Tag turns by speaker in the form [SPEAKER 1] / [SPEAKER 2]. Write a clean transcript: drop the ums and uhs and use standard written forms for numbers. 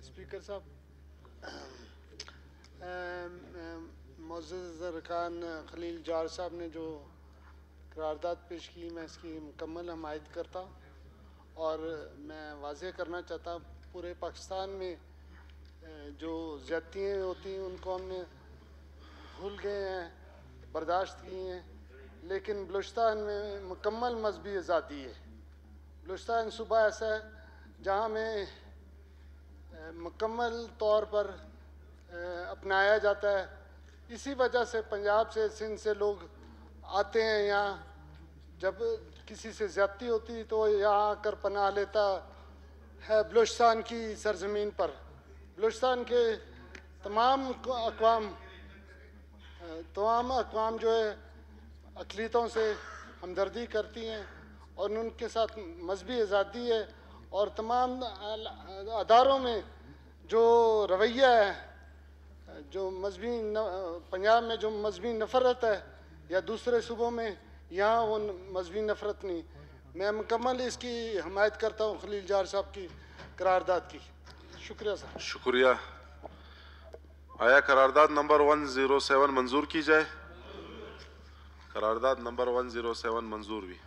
[SPEAKER 1] Speaker صاحب، معزز ارکان خلیل جار صاحب نے جو قرارداد پیش کی، میں اس کی مکمل حمایت کرتا ہوں، اور میں واضح کرنا چاہتا ہوں پورے پاکستان میں جو زیادتیاں ہوتی ہیں ان کو ہم نے بھول گئے ہیں، برداشت کی ہیں، لیکن بلوچستان میں مکمل مذہبی آزادی ہے۔ بلوچستان صوبہ ایسا ہے جہاں میں مکمل طور پر اپنایا جاتا ہے۔ اسی وجہ سے پنجاب سے، سندھ سے لوگ آتے ہیں یہاں، جب کسی سے زیادتی ہوتی تو یہاں آ کر پناہ لیتا ہے بلوچستان کی سرزمین پر۔ بلوچستان کے تمام اقوام جو ہے اقلیتوں سے ہمدردی کرتی ہیں اور ان کے ساتھ مذہبی آزادی ہے، اور تمام اداروں میں جو رویہ ہے، جو مذہبی پنجاب میں جو مذہبی نفرت ہے یا دوسرے صوبوں میں، یہاں وہ مذہبی نفرت نہیں۔ میں مکمل اس کی حمایت کرتا ہوں خلیل جار صاحب کی قرارداد کی۔ شکریہ سر۔
[SPEAKER 2] شکریہ۔ آیا قرارداد نمبر 107 منظور کی جائے؟ قرارداد نمبر 107 منظور بھی۔